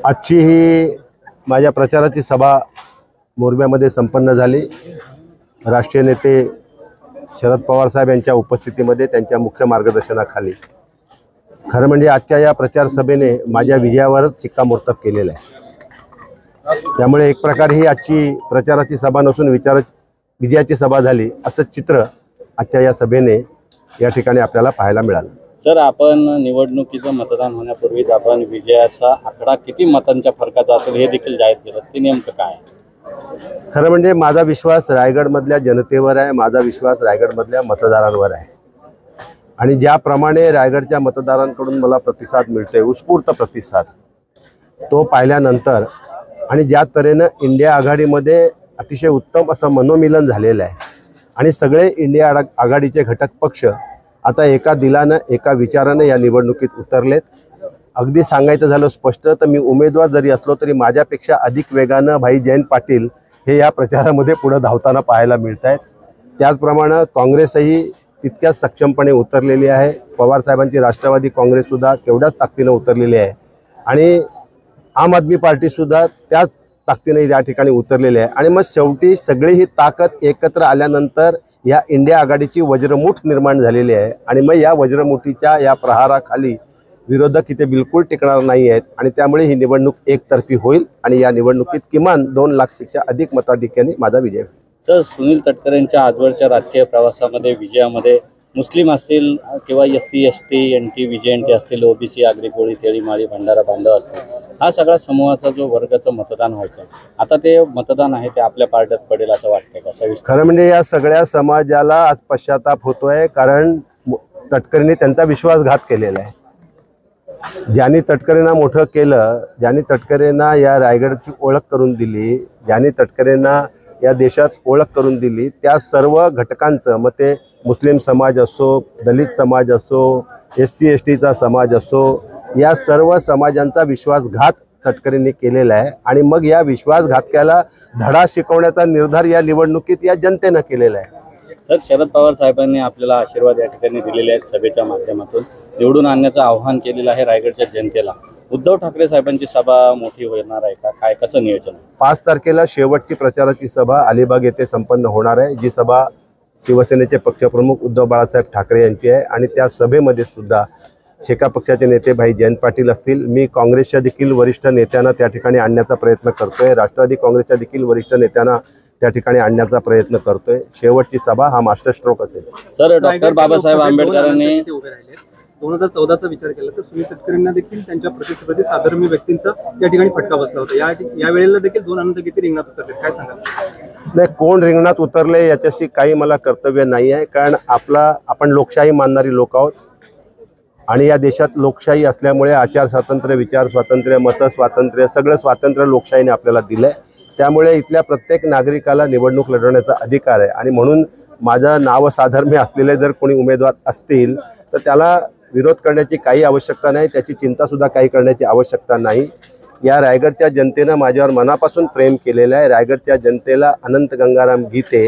आजची ही माझ्या प्रचाराची सभा मोरब्यामध्ये संपन्न झाली। राष्ट्रीय नेते शरद पवार साहेब यांच्या उपस्थितीमध्ये त्यांच्या मुख्य मार्गदर्शनाखाली खरं म्हणजे आजच्या या प्रचार सभेने माझ्या विजयावरच शिक्कामोर्तब केलेलं आहे। त्यामुळे एक प्रकारे ही आजची प्रचाराची सभा नसून विजयाची सभा झाली असं चित्र आजच्या या सभेने या ठिकाणी आपल्याला पाहायला मिळालं। सर, आपण निवडणुकीचं मतदान होण्यापूर्वीच आपण विजयाचा आकडा किती मतांच्या फरकाचा असेल हे देखील जाहीर केलं, ते नेमकं काय? खरं म्हणजे माझा विश्वास रायगडमधल्या जनतेवर आहे, माझा विश्वास रायगडमधल्या मतदारांवर आहे। आणि ज्याप्रमाणे रायगडच्या मतदारांकडून मला प्रतिसाद मिळतोय, उत्स्फूर्त प्रतिसाद, तो पाहिल्यानंतर आणि ज्या तऱ्हेनं इंडिया आघाडीमध्ये अतिशय उत्तम असं मनोमिलन झालेलं आहे आणि सगळे इंडिया आघाडीचे घटक पक्ष आता एका दिलानं एका विचारानं या निवडणुकीत उतरलेत। अगदी सांगायचं झालं स्पष्ट तर मी उमेदवार जरी असलो तरी माझ्यापेक्षा अधिक वेगानं भाई जयंत पाटील हे या प्रचारामध्ये पुढे धावताना पाहायला मिळत आहेत। त्याचप्रमाणे काँग्रेसही तितक्याच सक्षमपणे उतरलेली आहे। पवार साहेबांची राष्ट्रवादी काँग्रेससुद्धा तेवढ्याच ताकदीनं उतरलेली आहे आणि आम आदमी पार्टीसुद्धा त्याच ताकदीने या ठिकाणी उतरलेली आहे। आणि मग शेवटी सगळी ही ताकद एकत्र आल्यानंतर या इंडिया आघाडीची वज्रमुठ निर्माण झालेली आहे आणि मग या वज्रमुठीच्या या प्रहाराखाली विरोधक इथे बिलकुल टिकणार नाही आहेत आणि त्यामुळे ही निवडणूक एकतर्फी होईल आणि या निवडणुकीत किमान 2 लाखापेक्षा अधिक मताधिक्याने माझा विजय होईल। सर, सुनील तटकरेंच्या आजवरच्या राजकीय प्रवासामध्ये विजयामध्ये मुस्लिम असतील किंवा SC ST NT VJNT असतील, OBC आगरी कोळी तेळी माळी भंडारा बांधव असतील, हा सगळा समूहाचा जो वर्गाचं मतदान व्हायचं आता ते मतदान आहे ते आपल्या पार्ट्यात पडेल असं वाटतंय का? खरं म्हणजे या सगळ्या समाजाला आज पश्चाताप होतोय कारण तटकरेंनी त्यांचा विश्वासघात केलेला आहे। ज्यांनी तटकरेंना मोठं केलं, ज्यांनी तटकरेंना या रायगडची ओळख करून दिली, ज्यांनी तटकरेंना या देशात ओळख करून दिली, त्या सर्व घटकांचं मग ते मुस्लिम समाज असो, दलित समाज असो, SC STचा समाज असो, या सर्व समाजांचा विश्वासघात तटकरेंनी केलेला आहे आणि मग या विश्वासघातकाला धडा शिकवण्याचा निर्धार या निवडणुकीत या जनतेनं केलेला आहे। सर, शरद पवार साहेबांनी आपल्याला आशीर्वाद या ठिकाणी दिलेले आहेत, सभेच्या माध्यमातून निवडून आणण्याचं आव्हान केलेलं आहे रायगडच्या जनतेला। उद्धव ठाकरे साहेबांची सभा मोठी होणार आहे का, काय कसं नियोजन? 5 तारखेला शेवटची प्रचाराची सभा अलिबाग येथे संपन्न होणार आहे, जी सभा शिवसेनेचे पक्षप्रमुख उद्धव बाळासाहेब ठाकरे यांची आहे आणि त्या सभेमध्ये सुद्धा शेका पक्षाचे नेते भाई जयंत पाटील असतील, मी काँग्रेसच्या देखील वरिष्ठ नेत्यांना त्या ठिकाणी आणण्याचा प्रयत्न करतोय, राष्ट्रवादी काँग्रेसच्या देखील वरिष्ठ नेत्यांना त्या ठिकाणी आणण्याचा प्रयत्न करतोय। शेवटची सभा हा मास्टर स्ट्रोक असेल। सर, डॉक्टर बाबासाहेब आंबेडकरांनी 2014चा विचार केला तर सुनील तटकरेंना देखील त्यांच्या प्रतिस्पर्धी साधर्म्य व्यक्तींचा या ठिकाणी फटका बसला होता। या वेळेला देखील 2 आनंदगीते रिंगणात उतरले, काय सांगाल? नाही, कोण रिंगणात उतरले याच्याशी काही मला कर्तव्य नाही आहे, कारण आपण लोकशाही मानणारी लोक आहोत आणि या देशात लोकशाही असल्यामुळे आचार स्वातंत्र्य, विचार स्वातंत्र्य, मत स्वातंत्र्य, सगळं स्वातंत्र्य लोकशाहीने आपल्याला दिलं आहे। त्यामुळे इथल्या प्रत्येक नागरिकाला निवडणूक लढवण्याचा अधिकार आहे आणि म्हणून माझं नाव साधर्म्य असलेले जर कोणी उमेदवार असतील तर त्याला विरोध करण्याची काही आवश्यकता नाही, त्याची चिंतासुद्धा काही करण्याची आवश्यकता नाही। या रायगडच्या जनतेनं माझ्यावर मनापासून प्रेम केलेलं आहे। रायगडच्या जनतेला अनंत गंगाराम गीते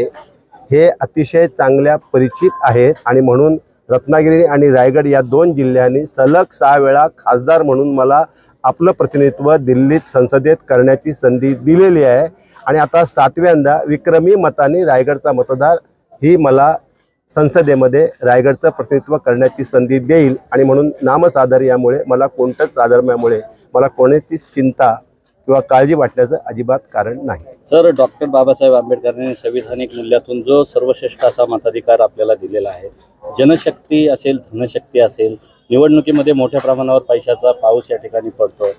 हे अतिशय चांगल्या परिचित आहेत आणि म्हणून रत्नागिरी आणि रायगड या 2 जिल्ह्यांनी सलग 6 वेळा खासदार म्हणून मला आपलं प्रतिनिधित्व दिल्लीत संसदेत करण्याची संधी दिलेली आहे आणि आता 7व्यांदा विक्रमी मताने रायगडचा मतदार ही मला संसदेमध्ये रायगडचं प्रतिनिधित्व करण्याची संधी देईल आणि म्हणून नामसाधर्म्यामुळे मला कोणत्याच साधर्म्यामुळे मला कोणाचीच चिंता किंवा काळजी वाटण्याचं अजिबात कारण नाही। सर, डॉक्टर बाबासाहेब आंबेडकरांनी संविधानिक मूल्यातून जो सर्वश्रेष्ठ असा मताधिकार आपल्याला दिलेला आहे, जनशक्ती असेल, धनशक्ती असेल, निवडणुकीमध्ये मोठ्या प्रमाणावर पैशाचा पाऊस या ठिकाणी पडतो,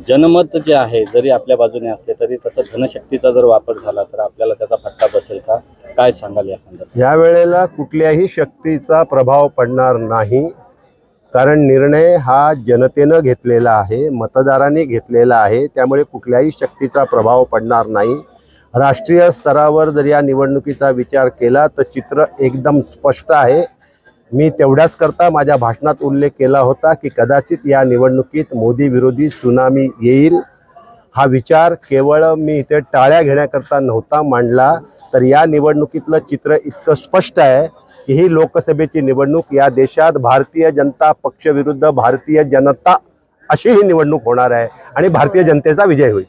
जनमत जे आहे जरी आपल्या बाजूने असले तरी तसं धनशक्तीचा जर वापर झाला तर आपल्याला त्याचा फटका बसेल का, काय सांगाल या संदर्भात? या वेळेला कुठल्याही शक्तीचा प्रभाव पडणार नाही, कारण निर्णय हा जनतेनं घेतलेला आहे, मतदारांनी घेतलेला आहे, त्यामुळे कुठल्याही शक्तीचा प्रभाव पडणार नाही। राष्ट्रीय स्तरावर जर या निवडणुकीचा विचार केला तर चित्र एकदम स्पष्ट आहे। मी तेवढ्याच करता माझ्या भाषणात उल्लेख केला होता की कदाचित या निवडणुकीत मोदी विरोधी सुनामी येईल। हा विचार केवळ मी इथे टाळ्या घेण्याकरता नव्हता मांडला, तर या निवडणुकीतलं चित्र इतकं स्पष्ट आहे की ही लोकसभेची निवडणूक या देशात भारतीय जनता पक्ष विरुद्ध भारतीय जनता अशी ही निवडणूक होणार आहे आणि भारतीय जनतेचा विजय होईल.